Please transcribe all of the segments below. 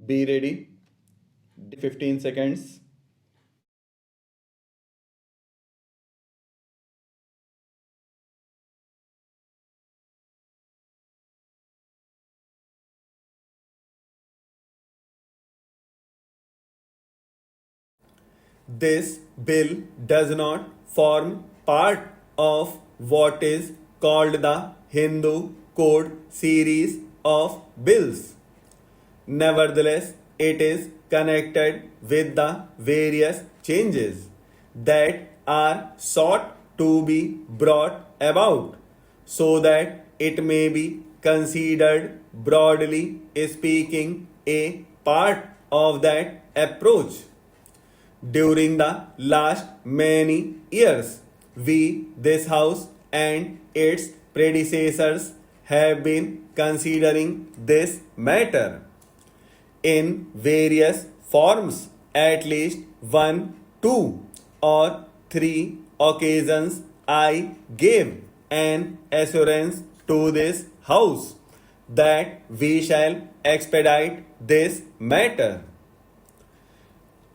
Be ready. 15 seconds. This bill does not form part of what is called the Hindu Code series of bills. Nevertheless, it is connected with the various changes that are sought to be brought about so that it may be considered, broadly speaking, a part of that approach. During the last many years, we, this House, and its predecessors have been considering this matter in various forms. At least one, two, or three occasions I gave an assurance to this House that we shall expedite this matter.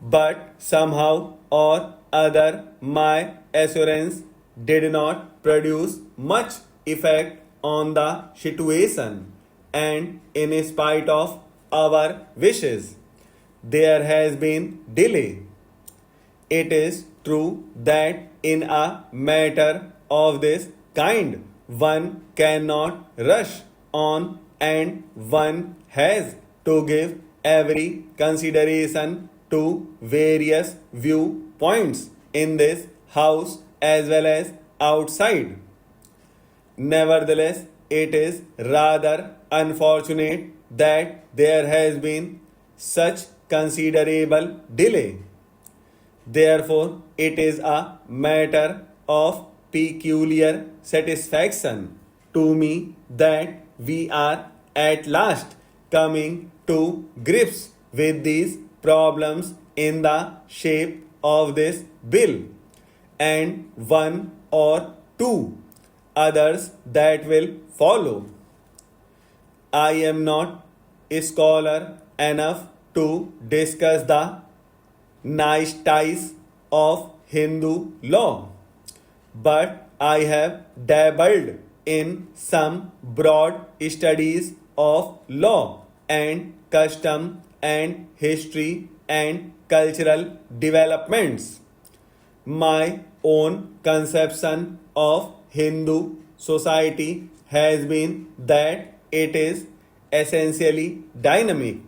But somehow or other, my assurance did not produce much effect on the situation, and in spite of our wishes, there has been delay. It is true that in a matter of this kind, one cannot rush on and one has to give every consideration to various viewpoints in this House as well as outside. Nevertheless, it is rather unfortunate that there has been such considerable delay. Therefore, it is a matter of peculiar satisfaction to me that we are at last coming to grips with these problems in the shape of this bill, and one or two others that will follow. I am not a scholar enough to discuss the niceties of Hindu law, but I have dabbled in some broad studies of law and custom and history and cultural developments. My own conception of Hindu society has been that it is essentially dynamic,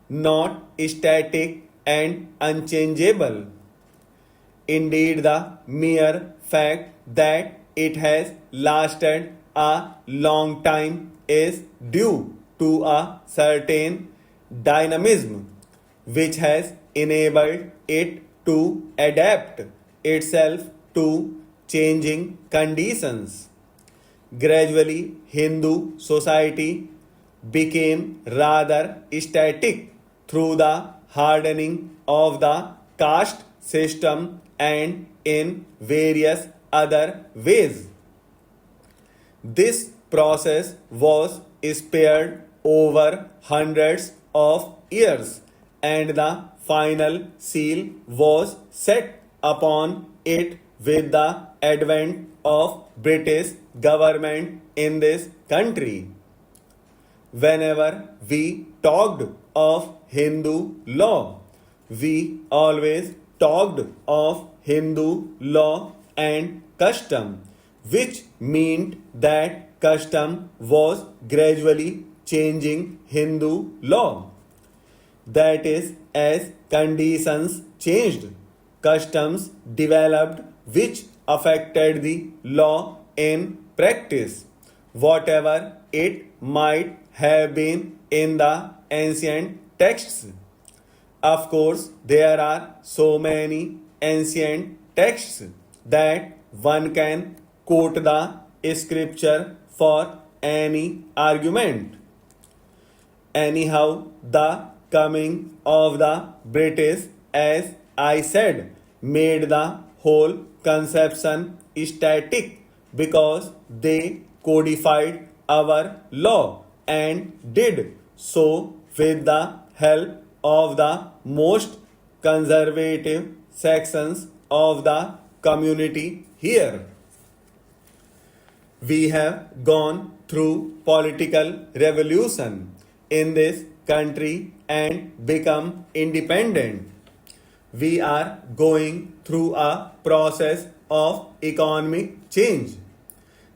not static and unchangeable. Indeed, the mere fact that it has lasted a long time is due to a certain dynamism which has enabled it to adapt itself to changing conditions. Gradually, Hindu society became rather static through the hardening of the caste system and in various other ways. This process was spared over hundreds of years, and the final seal was set upon it with the advent of British government in this country. Whenever we talked of Hindu law, we always talked of Hindu law and custom, which meant that custom was gradually changing Hindu law. That is, as conditions changed, customs developed which affected the law in practice, whatever it might have been in the ancient texts. Of course, there are so many ancient texts that one can quote the scripture for any argument. Anyhow, the coming of the British, as I said, made the whole conception static because they codified our law and did so with the help of the most conservative sections of the community here. We have gone through political revolution in this country and become independent. We are going through a process of economic change.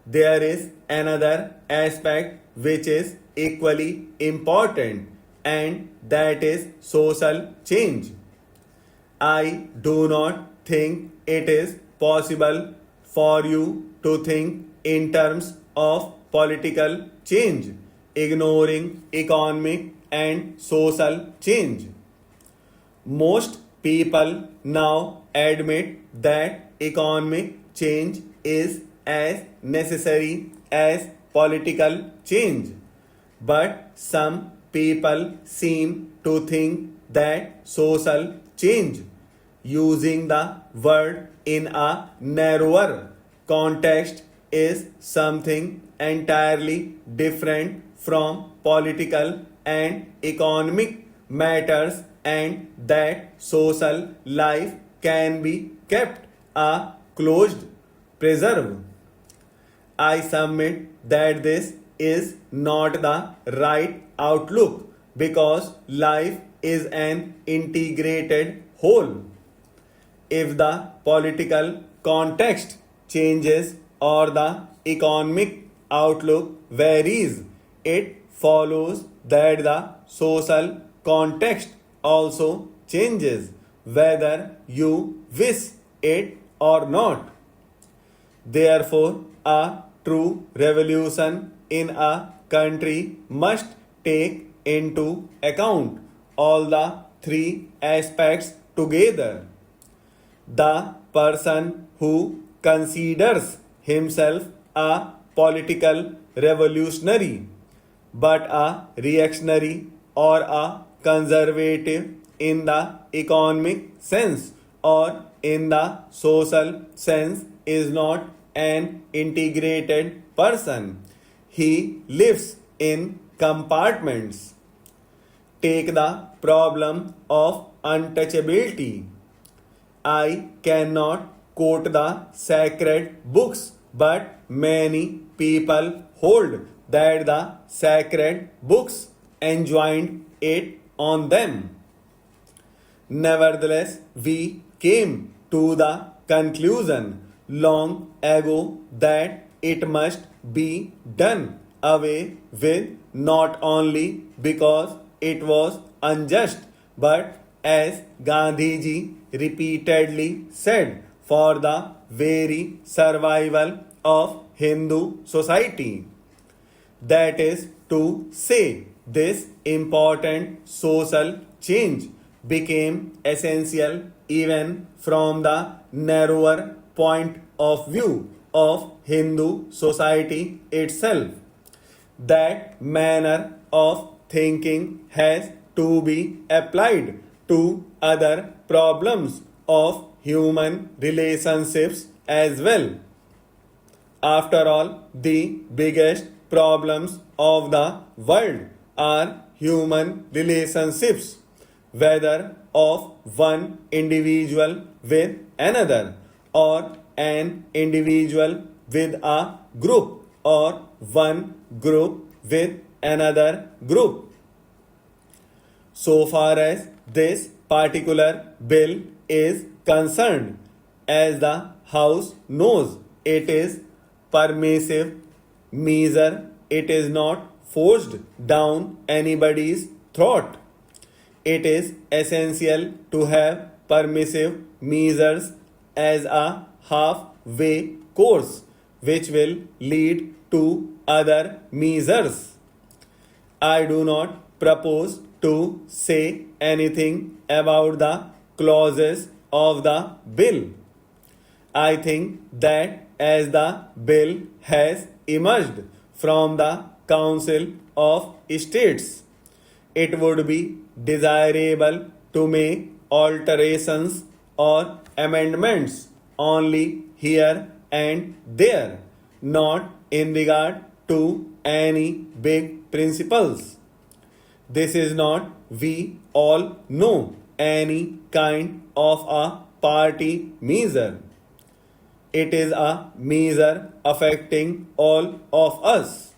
There is another aspect which is equally important, and that is social change. I do not think it is possible for you to think in terms of political change, ignoring economic and social change. Most people now admit that economic change is as necessary as political change, but some people seem to think that social change, using the word in a narrower context, is something entirely different from political and economic matters, and that social life can be kept a closed preserve. I submit that this is not the right outlook because life is an integrated whole. If the political context changes or the economic outlook varies, it follows that the social context also changes, whether you wish it or not. Therefore, a true revolution in a country must take into account all the three aspects together. The person who considers himself a political revolutionary but a reactionary or a conservative in the economic sense or in the social sense is not an integrated person. He lives in compartments. Take the problem of untouchability. I cannot quote the sacred books, but many people hold that the sacred books enjoined it on them. Nevertheless, we came to the conclusion long ago that it must be done away with, not only because it was unjust, but as Gandhiji repeatedly said, for the very survival of Hindu society. That is to say, this important social change became essential even from the narrower point of view of Hindu society itself. That manner of thinking has to be applied to other problems of human relationships as well. After all, the biggest problems of the world are human relationships, whether of one individual with another, or an individual with a group, or one group with another group. So far as this particular bill is concerned, as the House knows, it is permissive measure. It is not forced down anybody's throat. It is essential to have permissive measures as a halfway course, which will lead to other measures. I do not propose to say anything about the clauses of the bill. I think that as the bill has emerged from the Council of States, it would be desirable to make alterations or amendments only here and there, not in regard to any big principles. This is not, we all know, any kind of a party measure. It is a measure affecting all of us.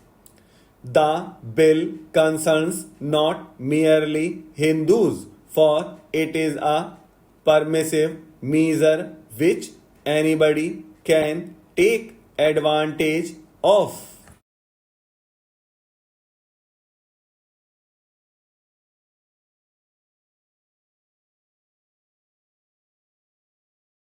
The bill concerns not merely Hindus, for it is a permissive measure which anybody can take advantage of.